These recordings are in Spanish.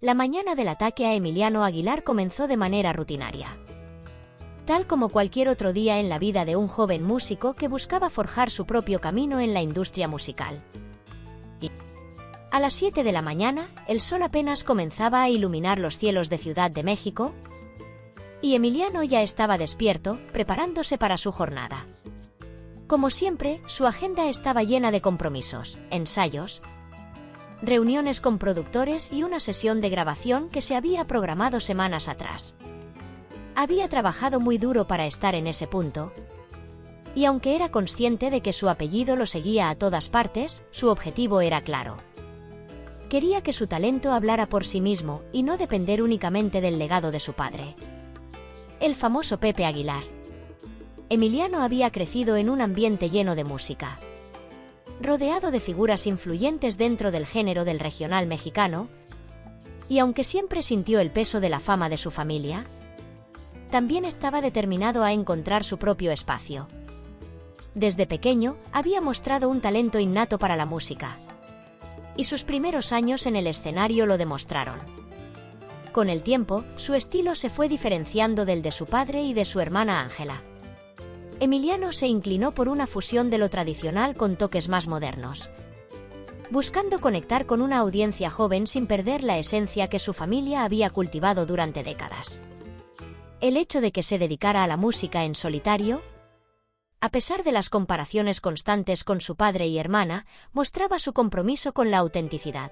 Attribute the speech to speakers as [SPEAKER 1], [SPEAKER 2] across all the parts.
[SPEAKER 1] La mañana del ataque a Emiliano Aguilar comenzó de manera rutinaria. Tal como cualquier otro día en la vida de un joven músico que buscaba forjar su propio camino en la industria musical. A las 7 de la mañana, el sol apenas comenzaba a iluminar los cielos de Ciudad de México, y Emiliano ya estaba despierto, preparándose para su jornada. Como siempre, su agenda estaba llena de compromisos, ensayos, reuniones con productores y una sesión de grabación que se había programado semanas atrás. Había trabajado muy duro para estar en ese punto, y aunque era consciente de que su apellido lo seguía a todas partes, su objetivo era claro. Quería que su talento hablara por sí mismo y no depender únicamente del legado de su padre, el famoso Pepe Aguilar. Emiliano había crecido en un ambiente lleno de música, rodeado de figuras influyentes dentro del género del regional mexicano, y aunque siempre sintió el peso de la fama de su familia, también estaba determinado a encontrar su propio espacio. Desde pequeño, había mostrado un talento innato para la música, y sus primeros años en el escenario lo demostraron. Con el tiempo, su estilo se fue diferenciando del de su padre y de su hermana Ángela. Emiliano se inclinó por una fusión de lo tradicional con toques más modernos, buscando conectar con una audiencia joven sin perder la esencia que su familia había cultivado durante décadas. El hecho de que se dedicara a la música en solitario, a pesar de las comparaciones constantes con su padre y hermana, mostraba su compromiso con la autenticidad.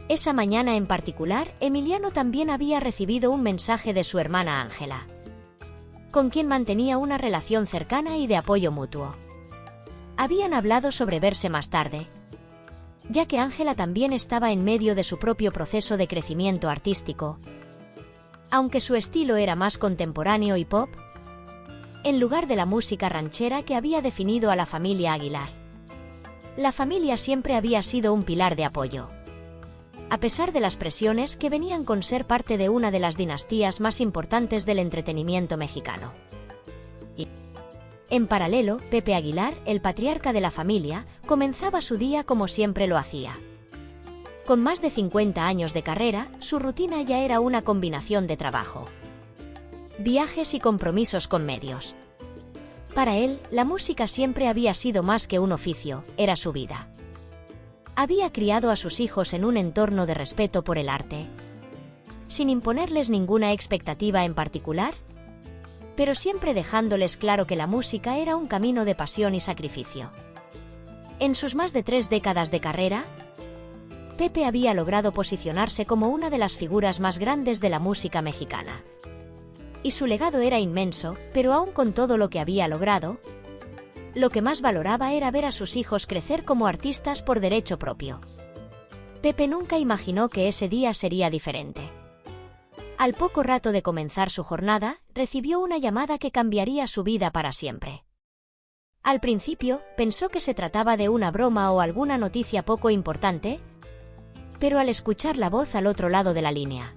[SPEAKER 1] Esa mañana en particular, Emiliano también había recibido un mensaje de su hermana Ángela, con quien mantenía una relación cercana y de apoyo mutuo. Habían hablado sobre verse más tarde, ya que Ángela también estaba en medio de su propio proceso de crecimiento artístico, aunque su estilo era más contemporáneo y pop, en lugar de la música ranchera que había definido a la familia Aguilar. La familia siempre había sido un pilar de apoyo, a pesar de las presiones que venían con ser parte de una de las dinastías más importantes del entretenimiento mexicano. Y, en paralelo, Pepe Aguilar, el patriarca de la familia, comenzaba su día como siempre lo hacía. Con más de 50 años de carrera, su rutina ya era una combinación de trabajo, viajes y compromisos con medios. Para él, la música siempre había sido más que un oficio, era su vida. Había criado a sus hijos en un entorno de respeto por el arte, sin imponerles ninguna expectativa en particular, pero siempre dejándoles claro que la música era un camino de pasión y sacrificio. En sus más de 3 décadas de carrera, Pepe había logrado posicionarse como una de las figuras más grandes de la música mexicana. Y su legado era inmenso, pero aún con todo lo que había logrado, lo que más valoraba era ver a sus hijos crecer como artistas por derecho propio. Pepe nunca imaginó que ese día sería diferente. Al poco rato de comenzar su jornada, recibió una llamada que cambiaría su vida para siempre. Al principio, pensó que se trataba de una broma o alguna noticia poco importante, pero al escuchar la voz al otro lado de la línea,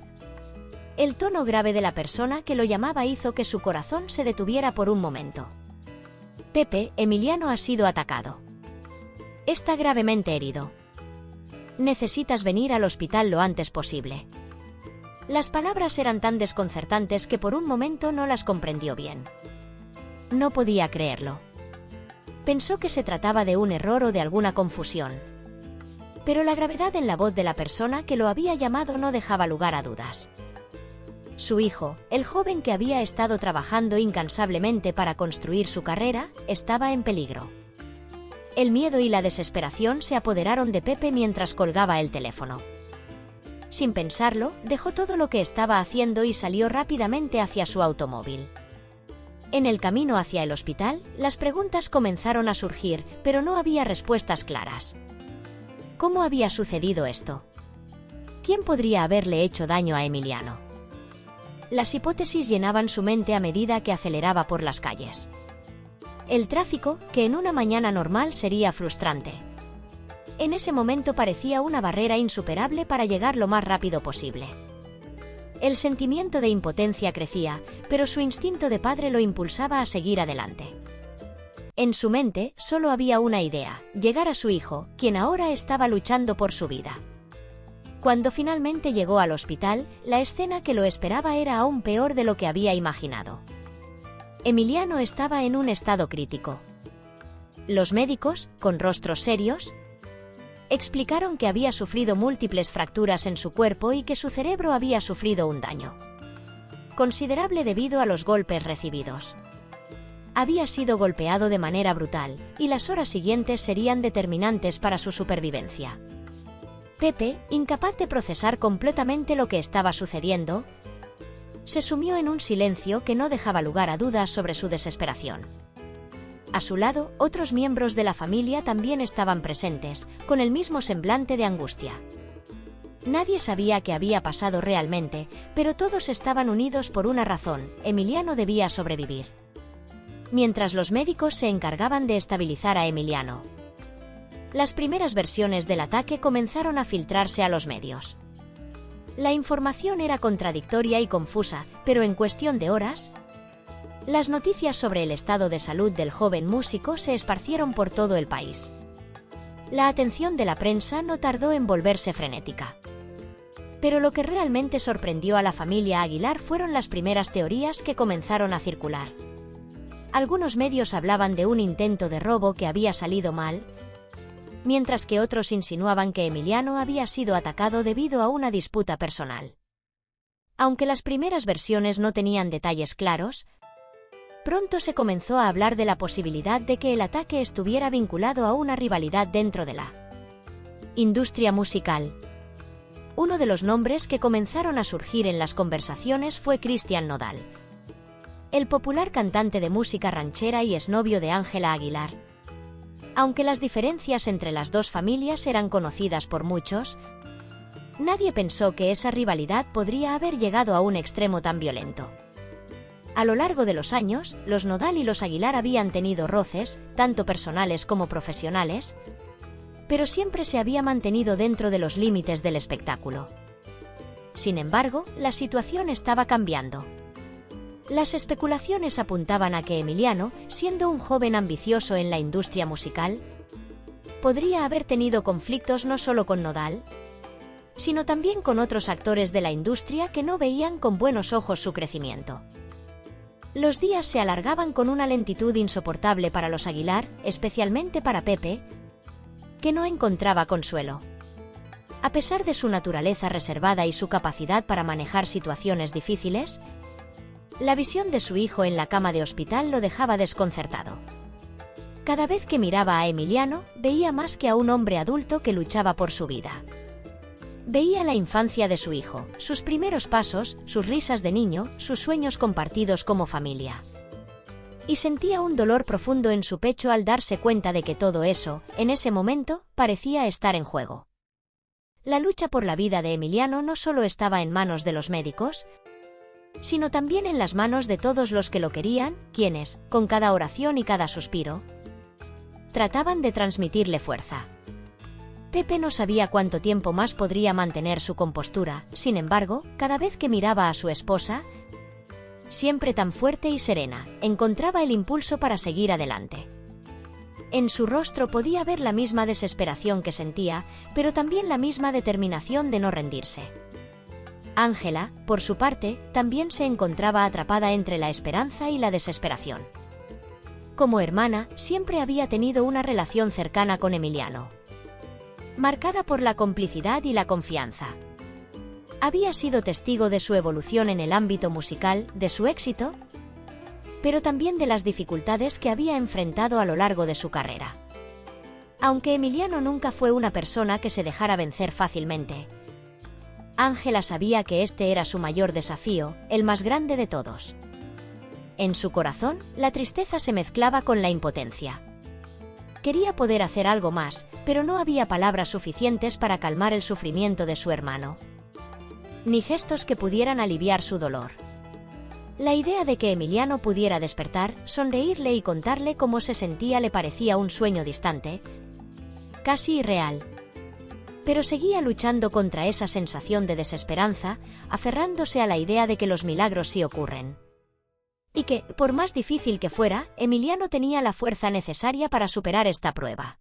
[SPEAKER 1] el tono grave de la persona que lo llamaba hizo que su corazón se detuviera por un momento. Pepe, Emiliano ha sido atacado. Está gravemente herido. Necesitas venir al hospital lo antes posible. Las palabras eran tan desconcertantes que por un momento no las comprendió bien. No podía creerlo. Pensó que se trataba de un error o de alguna confusión. Pero la gravedad en la voz de la persona que lo había llamado no dejaba lugar a dudas. Su hijo, el joven que había estado trabajando incansablemente para construir su carrera, estaba en peligro. El miedo y la desesperación se apoderaron de Pepe mientras colgaba el teléfono. Sin pensarlo, dejó todo lo que estaba haciendo y salió rápidamente hacia su automóvil. En el camino hacia el hospital, las preguntas comenzaron a surgir, pero no había respuestas claras. ¿Cómo había sucedido esto? ¿Quién podría haberle hecho daño a Emiliano? Las hipótesis llenaban su mente a medida que aceleraba por las calles. El tráfico, que en una mañana normal sería frustrante, en ese momento parecía una barrera insuperable para llegar lo más rápido posible. El sentimiento de impotencia crecía, pero su instinto de padre lo impulsaba a seguir adelante. En su mente solo había una idea: llegar a su hijo, quien ahora estaba luchando por su vida. Cuando finalmente llegó al hospital, la escena que lo esperaba era aún peor de lo que había imaginado. Emiliano estaba en un estado crítico. Los médicos, con rostros serios, explicaron que había sufrido múltiples fracturas en su cuerpo y que su cerebro había sufrido un daño considerable debido a los golpes recibidos. Había sido golpeado de manera brutal, y las horas siguientes serían determinantes para su supervivencia. Pepe, incapaz de procesar completamente lo que estaba sucediendo, se sumió en un silencio que no dejaba lugar a dudas sobre su desesperación. A su lado, otros miembros de la familia también estaban presentes, con el mismo semblante de angustia. Nadie sabía qué había pasado realmente, pero todos estaban unidos por una razón: Emiliano debía sobrevivir. Mientras los médicos se encargaban de estabilizar a Emiliano, las primeras versiones del ataque comenzaron a filtrarse a los medios. La información era contradictoria y confusa, pero en cuestión de horas, las noticias sobre el estado de salud del joven músico se esparcieron por todo el país. La atención de la prensa no tardó en volverse frenética. Pero lo que realmente sorprendió a la familia Aguilar fueron las primeras teorías que comenzaron a circular. Algunos medios hablaban de un intento de robo que había salido mal, mientras que otros insinuaban que Emiliano había sido atacado debido a una disputa personal. Aunque las primeras versiones no tenían detalles claros, pronto se comenzó a hablar de la posibilidad de que el ataque estuviera vinculado a una rivalidad dentro de la industria musical. Uno de los nombres que comenzaron a surgir en las conversaciones fue Cristian Nodal, el popular cantante de música ranchera y exnovio de Ángela Aguilar. Aunque las diferencias entre las dos familias eran conocidas por muchos, nadie pensó que esa rivalidad podría haber llegado a un extremo tan violento. A lo largo de los años, los Nodal y los Aguilar habían tenido roces, tanto personales como profesionales, pero siempre se había mantenido dentro de los límites del espectáculo. Sin embargo, la situación estaba cambiando. Las especulaciones apuntaban a que Emiliano, siendo un joven ambicioso en la industria musical, podría haber tenido conflictos no solo con Nodal, sino también con otros actores de la industria que no veían con buenos ojos su crecimiento. Los días se alargaban con una lentitud insoportable para los Aguilar, especialmente para Pepe, que no encontraba consuelo. A pesar de su naturaleza reservada y su capacidad para manejar situaciones difíciles, la visión de su hijo en la cama de hospital lo dejaba desconcertado. Cada vez que miraba a Emiliano, veía más que a un hombre adulto que luchaba por su vida. Veía la infancia de su hijo, sus primeros pasos, sus risas de niño, sus sueños compartidos como familia. Y sentía un dolor profundo en su pecho al darse cuenta de que todo eso, en ese momento, parecía estar en juego. La lucha por la vida de Emiliano no solo estaba en manos de los médicos, sino también en las manos de todos los que lo querían, quienes, con cada oración y cada suspiro, trataban de transmitirle fuerza. Pepe no sabía cuánto tiempo más podría mantener su compostura, sin embargo, cada vez que miraba a su esposa, siempre tan fuerte y serena, encontraba el impulso para seguir adelante. En su rostro podía ver la misma desesperación que sentía, pero también la misma determinación de no rendirse. Ángela, por su parte, también se encontraba atrapada entre la esperanza y la desesperación. Como hermana, siempre había tenido una relación cercana con Emiliano, marcada por la complicidad y la confianza. Había sido testigo de su evolución en el ámbito musical, de su éxito, pero también de las dificultades que había enfrentado a lo largo de su carrera. Aunque Emiliano nunca fue una persona que se dejara vencer fácilmente, Ángela sabía que este era su mayor desafío, el más grande de todos. En su corazón, la tristeza se mezclaba con la impotencia. Quería poder hacer algo más, pero no había palabras suficientes para calmar el sufrimiento de su hermano, ni gestos que pudieran aliviar su dolor. La idea de que Emiliano pudiera despertar, sonreírle y contarle cómo se sentía le parecía un sueño distante, casi irreal. Pero seguía luchando contra esa sensación de desesperanza, aferrándose a la idea de que los milagros sí ocurren. Y que, por más difícil que fuera, Emiliano tenía la fuerza necesaria para superar esta prueba.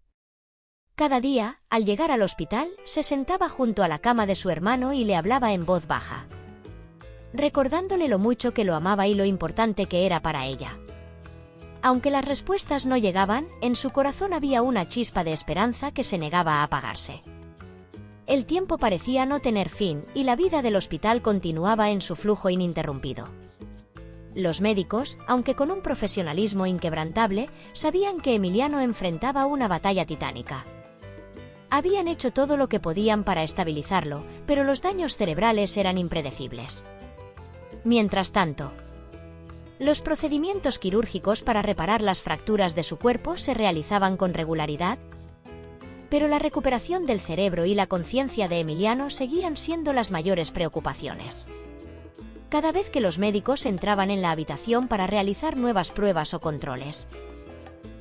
[SPEAKER 1] Cada día, al llegar al hospital, se sentaba junto a la cama de su hermano y le hablaba en voz baja, recordándole lo mucho que lo amaba y lo importante que era para ella. Aunque las respuestas no llegaban, en su corazón había una chispa de esperanza que se negaba a apagarse. El tiempo parecía no tener fin, y la vida del hospital continuaba en su flujo ininterrumpido. Los médicos, aunque con un profesionalismo inquebrantable, sabían que Emiliano enfrentaba una batalla titánica. Habían hecho todo lo que podían para estabilizarlo, pero los daños cerebrales eran impredecibles. Mientras tanto, los procedimientos quirúrgicos para reparar las fracturas de su cuerpo se realizaban con regularidad, pero la recuperación del cerebro y la conciencia de Emiliano seguían siendo las mayores preocupaciones. Cada vez que los médicos entraban en la habitación para realizar nuevas pruebas o controles,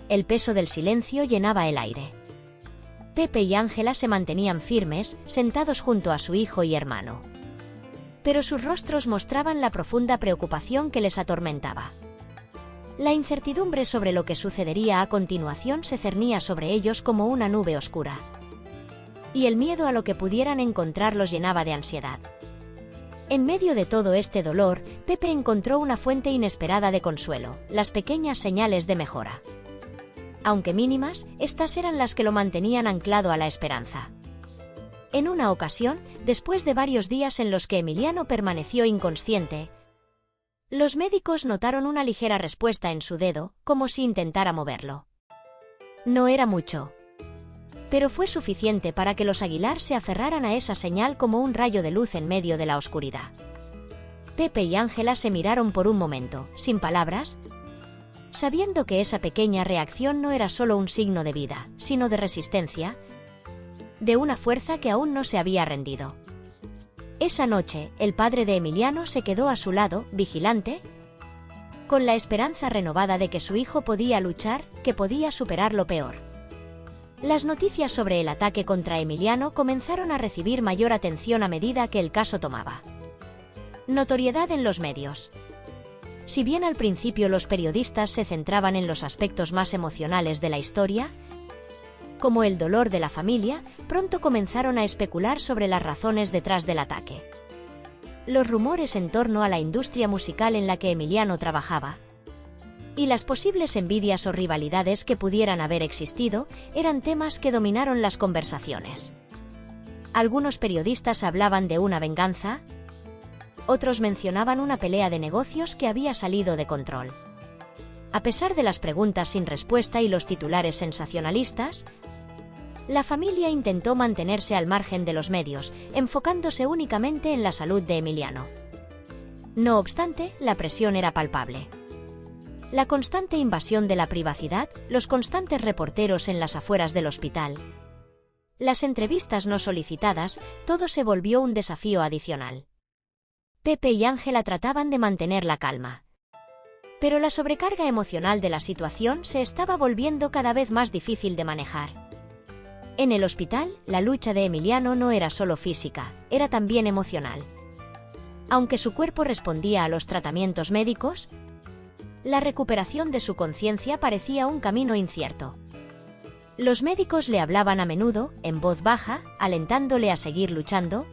[SPEAKER 1] el peso del silencio llenaba el aire. Pepe y Ángela se mantenían firmes, sentados junto a su hijo y hermano. Pero sus rostros mostraban la profunda preocupación que les atormentaba. La incertidumbre sobre lo que sucedería a continuación se cernía sobre ellos como una nube oscura. Y el miedo a lo que pudieran encontrar los llenaba de ansiedad. En medio de todo este dolor, Pepe encontró una fuente inesperada de consuelo, las pequeñas señales de mejora. Aunque mínimas, estas eran las que lo mantenían anclado a la esperanza. En una ocasión, después de varios días en los que Emiliano permaneció inconsciente, los médicos notaron una ligera respuesta en su dedo, como si intentara moverlo. No era mucho, pero fue suficiente para que los Aguilar se aferraran a esa señal como un rayo de luz en medio de la oscuridad. Pepe y Ángela se miraron por un momento, sin palabras, sabiendo que esa pequeña reacción no era solo un signo de vida, sino de resistencia, de una fuerza que aún no se había rendido. Esa noche, el padre de Emiliano se quedó a su lado, vigilante, con la esperanza renovada de que su hijo podía luchar, que podía superar lo peor. Las noticias sobre el ataque contra Emiliano comenzaron a recibir mayor atención a medida que el caso tomaba notoriedad en los medios. Si bien al principio los periodistas se centraban en los aspectos más emocionales de la historia, como el dolor de la familia, pronto comenzaron a especular sobre las razones detrás del ataque. Los rumores en torno a la industria musical en la que Emiliano trabajaba, y las posibles envidias o rivalidades que pudieran haber existido, eran temas que dominaron las conversaciones. Algunos periodistas hablaban de una venganza, otros mencionaban una pelea de negocios que había salido de control. A pesar de las preguntas sin respuesta y los titulares sensacionalistas, la familia intentó mantenerse al margen de los medios, enfocándose únicamente en la salud de Emiliano. No obstante, la presión era palpable. La constante invasión de la privacidad, los constantes reporteros en las afueras del hospital, las entrevistas no solicitadas, todo se volvió un desafío adicional. Pepe y Ángela trataban de mantener la calma, pero la sobrecarga emocional de la situación se estaba volviendo cada vez más difícil de manejar. En el hospital, la lucha de Emiliano no era solo física, era también emocional. Aunque su cuerpo respondía a los tratamientos médicos, la recuperación de su conciencia parecía un camino incierto. Los médicos le hablaban a menudo, en voz baja, alentándole a seguir luchando,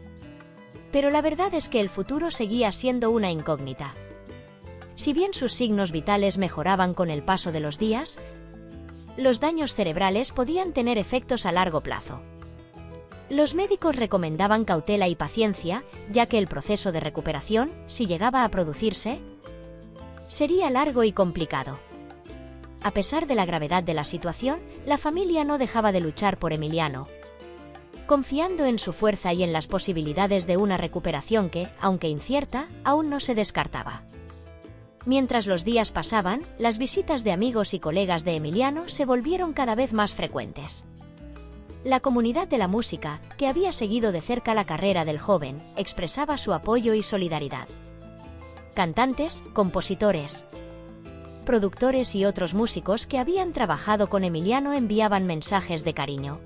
[SPEAKER 1] pero la verdad es que el futuro seguía siendo una incógnita. Si bien sus signos vitales mejoraban con el paso de los días, los daños cerebrales podían tener efectos a largo plazo. Los médicos recomendaban cautela y paciencia, ya que el proceso de recuperación, si llegaba a producirse, sería largo y complicado. A pesar de la gravedad de la situación, la familia no dejaba de luchar por Emiliano, confiando en su fuerza y en las posibilidades de una recuperación que, aunque incierta, aún no se descartaba. Mientras los días pasaban, las visitas de amigos y colegas de Emiliano se volvieron cada vez más frecuentes. La comunidad de la música, que había seguido de cerca la carrera del joven, expresaba su apoyo y solidaridad. Cantantes, compositores, productores y otros músicos que habían trabajado con Emiliano enviaban mensajes de cariño,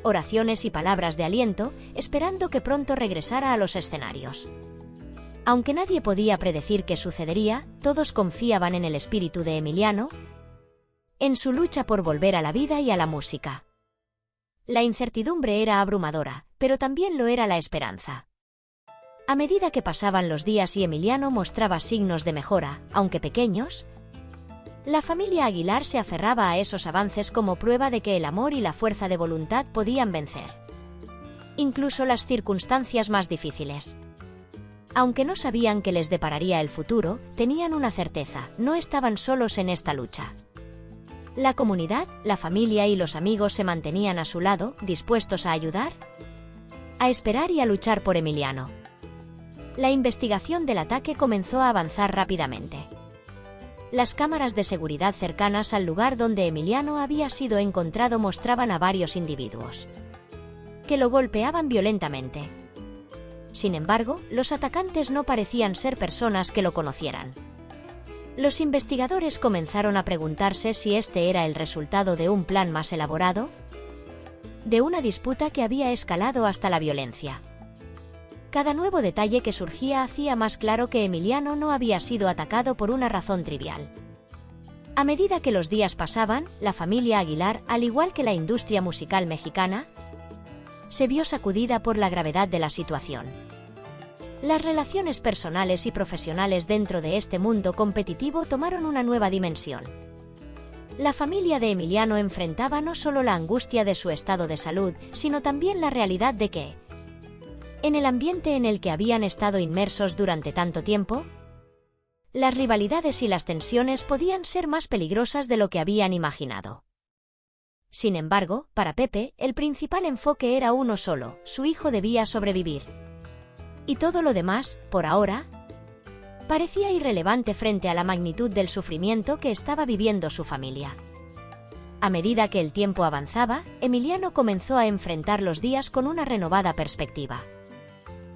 [SPEAKER 1] oraciones y palabras de aliento, esperando que pronto regresara a los escenarios. Aunque nadie podía predecir qué sucedería, todos confiaban en el espíritu de Emiliano, en su lucha por volver a la vida y a la música. La incertidumbre era abrumadora, pero también lo era la esperanza. A medida que pasaban los días y Emiliano mostraba signos de mejora, aunque pequeños, la familia Aguilar se aferraba a esos avances como prueba de que el amor y la fuerza de voluntad podían vencer incluso las circunstancias más difíciles. Aunque no sabían qué les depararía el futuro, tenían una certeza: no estaban solos en esta lucha. La comunidad, la familia y los amigos se mantenían a su lado, dispuestos a ayudar, a esperar y a luchar por Emiliano. La investigación del ataque comenzó a avanzar rápidamente. Las cámaras de seguridad cercanas al lugar donde Emiliano había sido encontrado mostraban a varios individuos que lo golpeaban violentamente. Sin embargo, los atacantes no parecían ser personas que lo conocieran. Los investigadores comenzaron a preguntarse si este era el resultado de un plan más elaborado, de una disputa que había escalado hasta la violencia. Cada nuevo detalle que surgía hacía más claro que Emiliano no había sido atacado por una razón trivial. A medida que los días pasaban, la familia Aguilar, al igual que la industria musical mexicana, se vio sacudida por la gravedad de la situación. Las relaciones personales y profesionales dentro de este mundo competitivo tomaron una nueva dimensión. La familia de Emiliano enfrentaba no solo la angustia de su estado de salud, sino también la realidad de que, en el ambiente en el que habían estado inmersos durante tanto tiempo, las rivalidades y las tensiones podían ser más peligrosas de lo que habían imaginado. Sin embargo, para Pepe, el principal enfoque era uno solo: su hijo debía sobrevivir. Y todo lo demás, por ahora, parecía irrelevante frente a la magnitud del sufrimiento que estaba viviendo su familia. A medida que el tiempo avanzaba, Emiliano comenzó a enfrentar los días con una renovada perspectiva.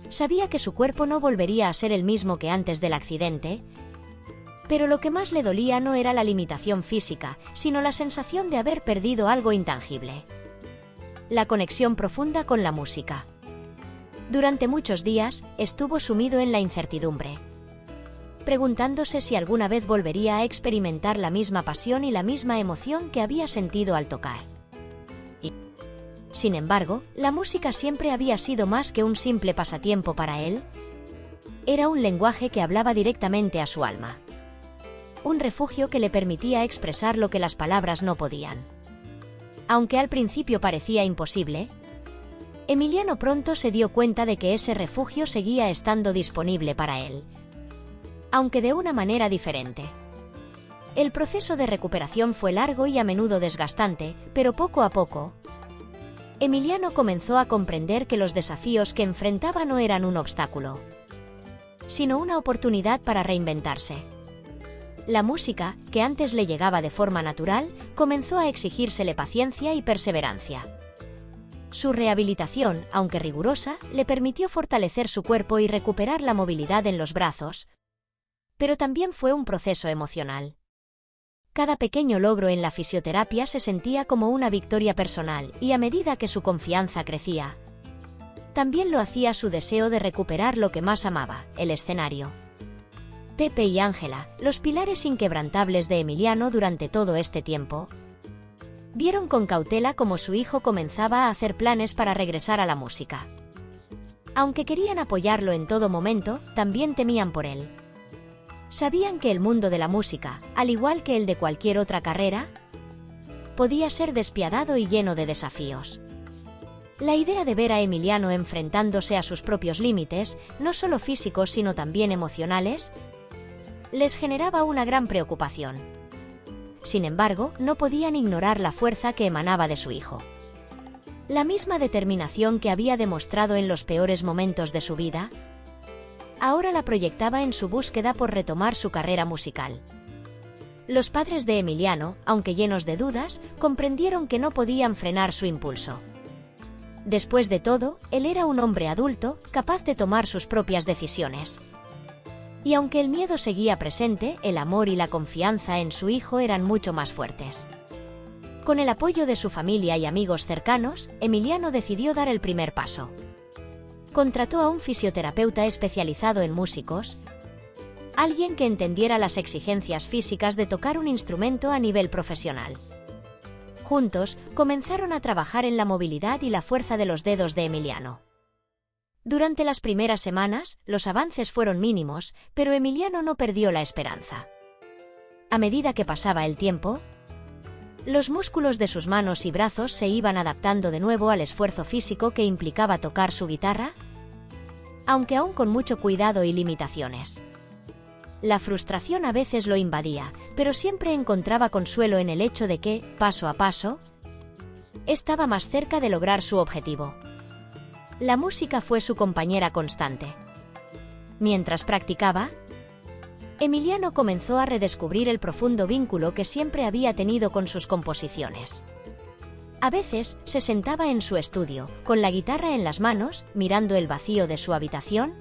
[SPEAKER 1] Sabía que su cuerpo no volvería a ser el mismo que antes del accidente, pero lo que más le dolía no era la limitación física, sino la sensación de haber perdido algo intangible: la conexión profunda con la música. Durante muchos días, estuvo sumido en la incertidumbre, preguntándose si alguna vez volvería a experimentar la misma pasión y la misma emoción que había sentido al tocar. Sin embargo, la música siempre había sido más que un simple pasatiempo para él. Era un lenguaje que hablaba directamente a su alma. Un refugio que le permitía expresar lo que las palabras no podían. Aunque al principio parecía imposible, Emiliano pronto se dio cuenta de que ese refugio seguía estando disponible para él, aunque de una manera diferente. El proceso de recuperación fue largo y a menudo desgastante, pero poco a poco, Emiliano comenzó a comprender que los desafíos que enfrentaba no eran un obstáculo, sino una oportunidad para reinventarse. La música, que antes le llegaba de forma natural, comenzó a exigírsele paciencia y perseverancia. Su rehabilitación, aunque rigurosa, le permitió fortalecer su cuerpo y recuperar la movilidad en los brazos, pero también fue un proceso emocional. Cada pequeño logro en la fisioterapia se sentía como una victoria personal, y a medida que su confianza crecía, también lo hacía su deseo de recuperar lo que más amaba: el escenario. Pepe y Ángela, los pilares inquebrantables de Emiliano durante todo este tiempo, vieron con cautela cómo su hijo comenzaba a hacer planes para regresar a la música. Aunque querían apoyarlo en todo momento, también temían por él. Sabían que el mundo de la música, al igual que el de cualquier otra carrera, podía ser despiadado y lleno de desafíos. La idea de ver a Emiliano enfrentándose a sus propios límites, no solo físicos sino también emocionales, les generaba una gran preocupación. Sin embargo, no podían ignorar la fuerza que emanaba de su hijo. La misma determinación que había demostrado en los peores momentos de su vida, ahora la proyectaba en su búsqueda por retomar su carrera musical. Los padres de Emiliano, aunque llenos de dudas, comprendieron que no podían frenar su impulso. Después de todo, él era un hombre adulto, capaz de tomar sus propias decisiones. Y aunque el miedo seguía presente, el amor y la confianza en su hijo eran mucho más fuertes. Con el apoyo de su familia y amigos cercanos, Emiliano decidió dar el primer paso. Contrató a un fisioterapeuta especializado en músicos, alguien que entendiera las exigencias físicas de tocar un instrumento a nivel profesional. Juntos, comenzaron a trabajar en la movilidad y la fuerza de los dedos de Emiliano. Durante las primeras semanas, los avances fueron mínimos, pero Emiliano no perdió la esperanza. A medida que pasaba el tiempo, los músculos de sus manos y brazos se iban adaptando de nuevo al esfuerzo físico que implicaba tocar su guitarra, aunque aún con mucho cuidado y limitaciones. La frustración a veces lo invadía, pero siempre encontraba consuelo en el hecho de que, paso a paso, estaba más cerca de lograr su objetivo. La música fue su compañera constante. Mientras practicaba, Emiliano comenzó a redescubrir el profundo vínculo que siempre había tenido con sus composiciones. A veces, se sentaba en su estudio, con la guitarra en las manos, mirando el vacío de su habitación,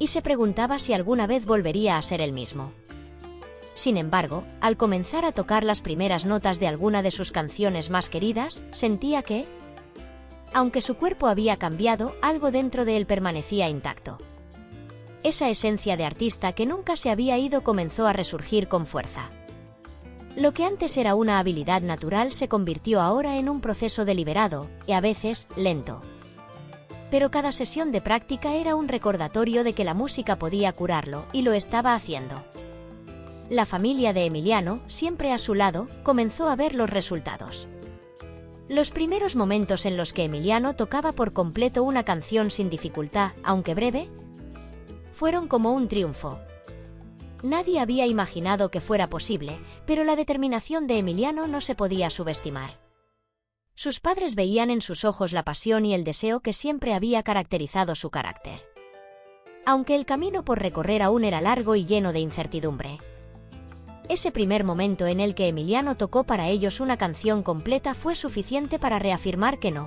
[SPEAKER 1] y se preguntaba si alguna vez volvería a ser el mismo. Sin embargo, al comenzar a tocar las primeras notas de alguna de sus canciones más queridas, sentía que, aunque su cuerpo había cambiado, algo dentro de él permanecía intacto. Esa esencia de artista que nunca se había ido comenzó a resurgir con fuerza. Lo que antes era una habilidad natural se convirtió ahora en un proceso deliberado, y a veces, lento. Pero cada sesión de práctica era un recordatorio de que la música podía curarlo, y lo estaba haciendo. La familia de Emiliano, siempre a su lado, comenzó a ver los resultados. Los primeros momentos en los que Emiliano tocaba por completo una canción sin dificultad, aunque breve, fueron como un triunfo. Nadie había imaginado que fuera posible, pero la determinación de Emiliano no se podía subestimar. Sus padres veían en sus ojos la pasión y el deseo que siempre había caracterizado su carácter. Aunque el camino por recorrer aún era largo y lleno de incertidumbre. Ese primer momento en el que Emiliano tocó para ellos una canción completa fue suficiente para reafirmar que no.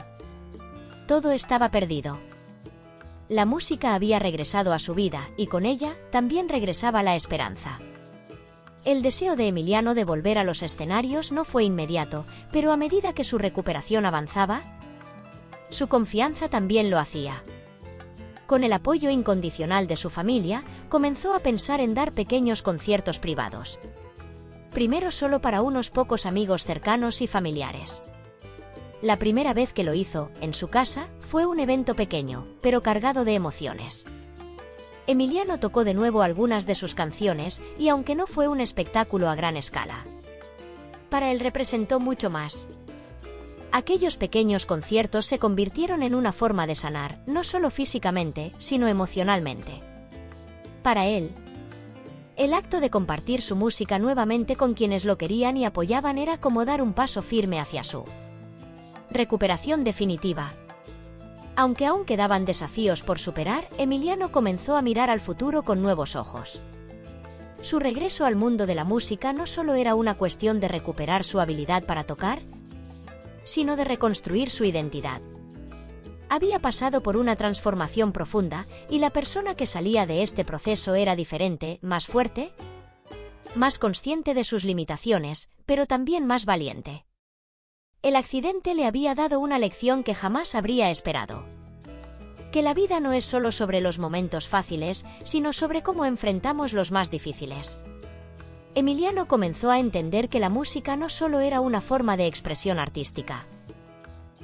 [SPEAKER 1] Todo estaba perdido. La música había regresado a su vida, y con ella, también regresaba la esperanza. El deseo de Emiliano de volver a los escenarios no fue inmediato, pero a medida que su recuperación avanzaba, su confianza también lo hacía. Con el apoyo incondicional de su familia, comenzó a pensar en dar pequeños conciertos privados. Primero solo para unos pocos amigos cercanos y familiares. La primera vez que lo hizo, en su casa, fue un evento pequeño, pero cargado de emociones. Emiliano tocó de nuevo algunas de sus canciones, y aunque no fue un espectáculo a gran escala, para él representó mucho más. Aquellos pequeños conciertos se convirtieron en una forma de sanar, no solo físicamente, sino emocionalmente. Para él, el acto de compartir su música nuevamente con quienes lo querían y apoyaban era como dar un paso firme hacia su recuperación definitiva. Aunque aún quedaban desafíos por superar, Emiliano comenzó a mirar al futuro con nuevos ojos. Su regreso al mundo de la música no solo era una cuestión de recuperar su habilidad para tocar, sino de reconstruir su identidad. Había pasado por una transformación profunda, y la persona que salía de este proceso era diferente, más fuerte, más consciente de sus limitaciones, pero también más valiente. El accidente le había dado una lección que jamás habría esperado. Que la vida no es solo sobre los momentos fáciles, sino sobre cómo enfrentamos los más difíciles. Emiliano comenzó a entender que la música no solo era una forma de expresión artística,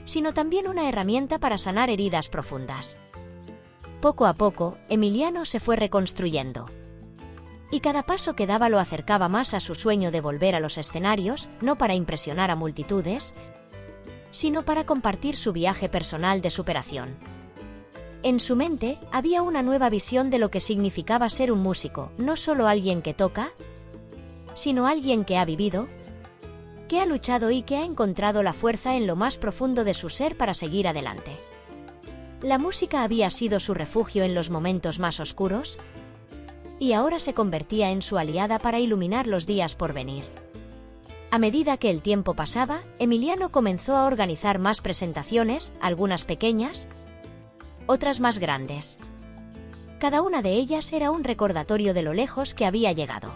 [SPEAKER 1] sino también una herramienta para sanar heridas profundas. Poco a poco, Emiliano se fue reconstruyendo. Y cada paso que daba lo acercaba más a su sueño de volver a los escenarios, no para impresionar a multitudes, sino para compartir su viaje personal de superación. En su mente, había una nueva visión de lo que significaba ser un músico, no solo alguien que toca, sino alguien que ha vivido, que ha luchado y que ha encontrado la fuerza en lo más profundo de su ser para seguir adelante. La música había sido su refugio en los momentos más oscuros, y ahora se convertía en su aliada para iluminar los días por venir. A medida que el tiempo pasaba, Emiliano comenzó a organizar más presentaciones, algunas pequeñas, otras más grandes. Cada una de ellas era un recordatorio de lo lejos que había llegado.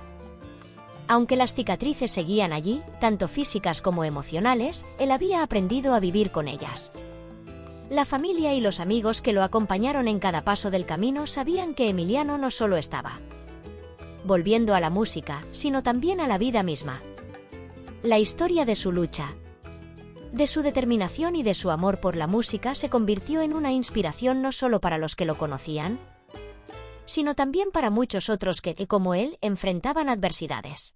[SPEAKER 1] Aunque las cicatrices seguían allí, tanto físicas como emocionales, él había aprendido a vivir con ellas. La familia y los amigos que lo acompañaron en cada paso del camino sabían que Emiliano no solo estaba volviendo a la música, sino también a la vida misma. La historia de su lucha, De su determinación y de su amor por la música se convirtió en una inspiración no solo para los que lo conocían, sino también para muchos otros que, como él, enfrentaban adversidades.